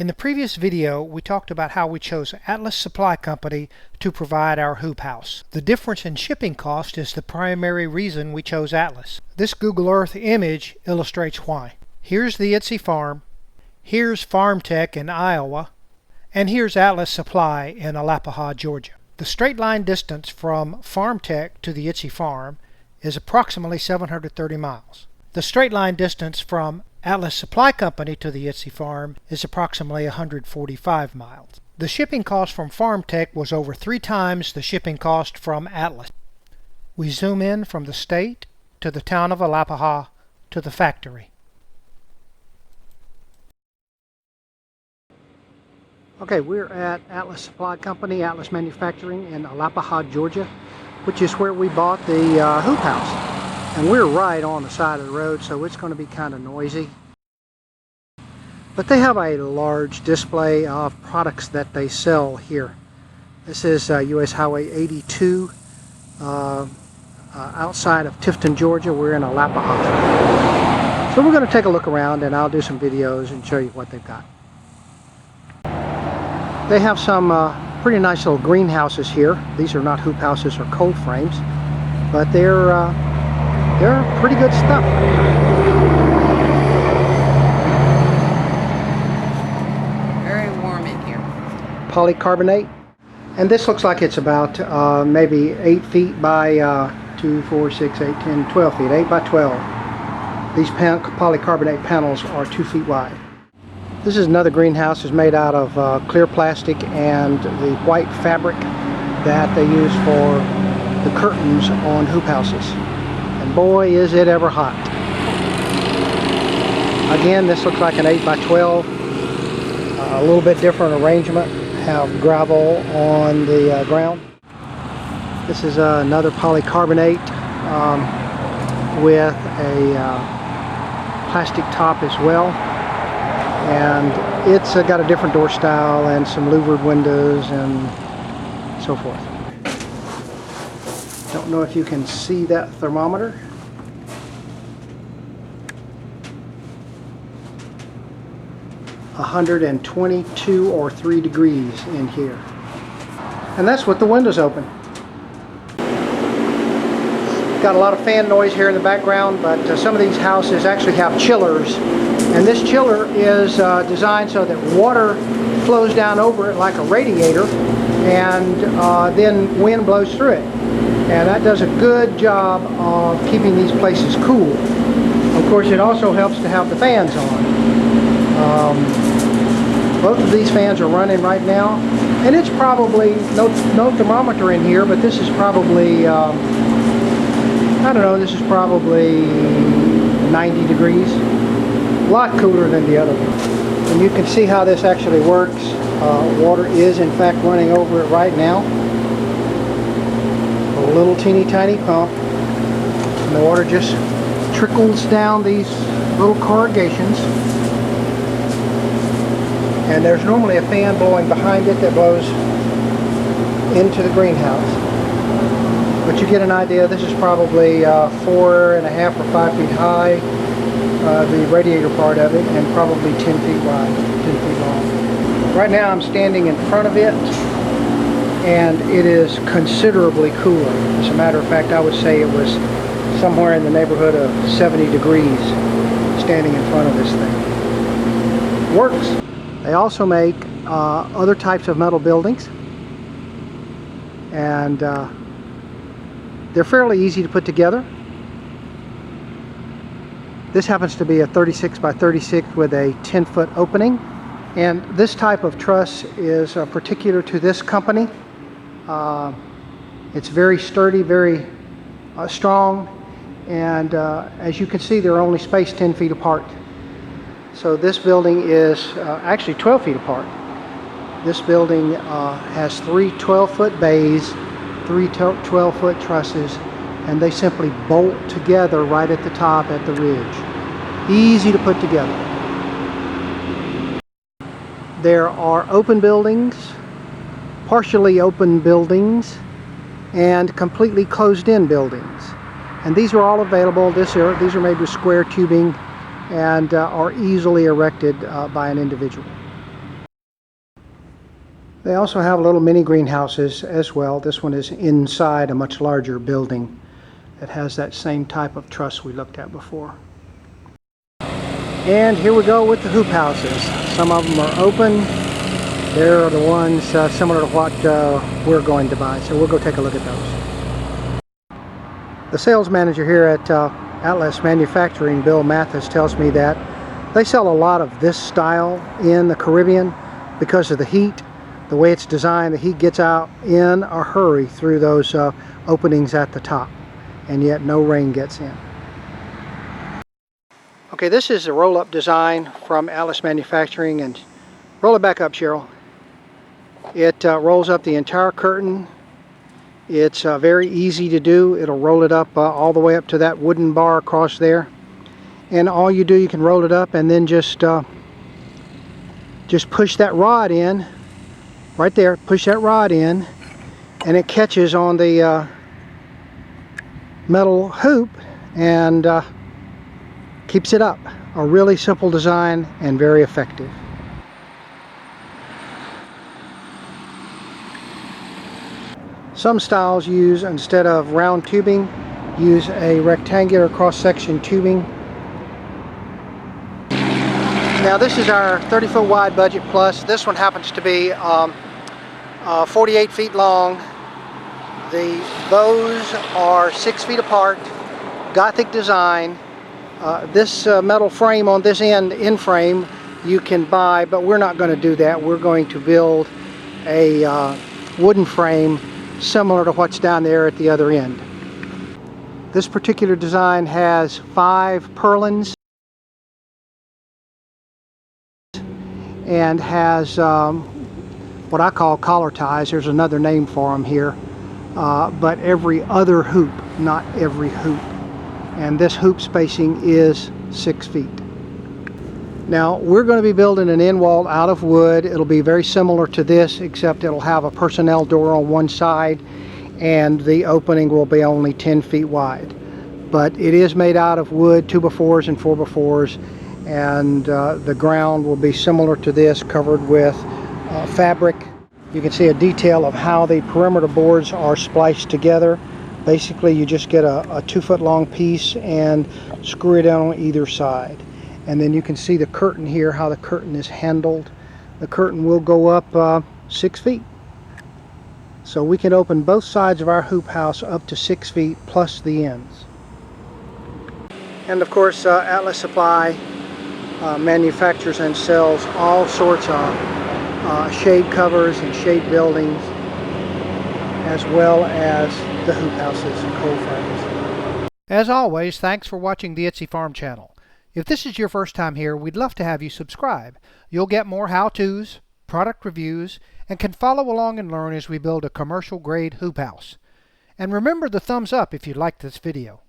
In the previous video, we talked about how we chose Atlas Supply Company to provide our hoop house. The difference in shipping cost is the primary reason we chose Atlas. This Google Earth image illustrates why. Here's the Itsy farm, here's Farm Tech in Iowa, and here's Atlas Supply in Alapaha, Georgia. The straight line distance from Farm Tech to the Itsy farm is approximately 730 miles. The straight line distance from Atlas Supply Company to the Itsy farm is approximately 145 miles. The shipping cost from Farm Tech was over 3 times the shipping cost from Atlas. We zoom in from the state to the town of Alapaha to the factory. Okay, we're at Atlas Supply Company, Atlas Manufacturing in Alapaha, Georgia, which is where we bought the hoop house. And we're right on the side of the road, so it's going to be kind of noisy. But they have a large display of products that they sell here. This is US Highway 82 outside of Tifton, Georgia. We're in Alapaha. So we're going to take a look around and I'll do some videos and show you what they've got. They have some pretty nice little greenhouses here. These are not hoop houses or cold frames, but they're pretty good stuff. Very warm in here. Polycarbonate. And this looks like it's about maybe 8 feet by 2, 4, 6, 8, 10, 12 feet. 8 by 12. These polycarbonate panels are 2 feet wide. This is another greenhouse. It's made out of clear plastic and the white fabric that they use for the curtains on hoop houses. And boy, is it ever hot. Again, this looks like an 8 by 12. A little bit different arrangement. Have gravel on the ground. This is another polycarbonate with a plastic top as well. And it's got a different door style and some louvered windows and so forth. Don't know if you can see that thermometer. $122 or 3 degrees in here. And that's with the windows open. Got a lot of fan noise here in the background, but some of these houses actually have chillers. And this chiller is designed so that water flows down over it like a radiator, and then wind blows through it. And that does a good job of keeping these places cool. Of course, it also helps to have the fans on. Both of these fans are running right now, and it's probably no thermometer in here, but this is probably I don't know, this is probably 90 degrees. A lot cooler than the other one. And you can see how this actually works. Water is in fact running over it right now. A little teeny tiny pump. And the water just trickles down these little corrugations. And there's normally a fan blowing behind it that blows into the greenhouse. But you get an idea, this is probably 4.5 or 5 feet high, the radiator part of it, and probably 10 feet wide, 10 feet long. Right now I'm standing in front of it, and it is considerably cooler. As a matter of fact, I would say it was somewhere in the neighborhood of 70 degrees standing in front of this thing. Works. They also make other types of metal buildings, and they're fairly easy to put together. This happens to be a 36 by 36 with a 10-foot opening, and this type of truss is particular to this company. It's very sturdy, very strong, and as you can see, they're only spaced 10 feet apart. So this building is actually 12 feet apart. This building has 3 12-foot bays, 3 12-foot trusses, and they simply bolt together right at the top at the ridge. Easy to put together. There are open buildings, partially open buildings, and completely closed-in buildings. And these are all available. These are made with square tubing and are easily erected by an individual. They also have little mini greenhouses as well. This one is inside a much larger building that has that same type of truss we looked at before. And here we go with the hoop houses. Some of them are open. There are the ones similar to what we're going to buy. So we'll go take a look at those. The sales manager here at Atlas Manufacturing, Bill Mathis, tells me that they sell a lot of this style in the Caribbean because of the heat. The way it's designed, the heat gets out in a hurry through those openings at the top, and yet no rain gets in. Okay, this is a roll-up design from Atlas Manufacturing, and roll it back up, Cheryl. It rolls up the entire curtain. It's very easy to do. It'll roll it up all the way up to that wooden bar across there, and all you do, you can roll it up and then just push that rod in right there. Push that rod in, and it catches on the metal hoop and keeps it up. A really simple design and very effective. Some styles use, instead of round tubing, use a rectangular cross-section tubing. Now this is our 30-foot wide budget plus. This one happens to be 48 feet long. The bows are 6 feet apart, Gothic design. This metal frame on this end frame, you can buy, but we're not going to do that. We're going to build a wooden frame similar to what's down there at the other end. This particular design has 5 purlins and has what I call collar ties. There's another name for them here, but every other hoop, not every hoop. And this hoop spacing is 6 feet. Now we're going to be building an end wall out of wood. It'll be very similar to this, except it'll have a personnel door on one side and the opening will be only 10 feet wide. But it is made out of wood, 2x4s and 4x4s, and the ground will be similar to this, covered with fabric. You can see a detail of how the perimeter boards are spliced together. Basically, you just get a 2-foot long piece and screw it down on either side. And then you can see the curtain here, how the curtain is handled. The curtain will go up 6 feet. So we can open both sides of our hoop house up to 6 feet plus the ends. And of course, Atlas Supply manufactures and sells all sorts of shade covers and shade buildings, as well as the hoop houses and cold frames. As always, thanks for watching the Itsy Farm channel. If this is your first time here, we'd love to have you subscribe. You'll get more how-tos, product reviews, and can follow along and learn as we build a commercial grade hoop house. And remember the thumbs up if you liked this video.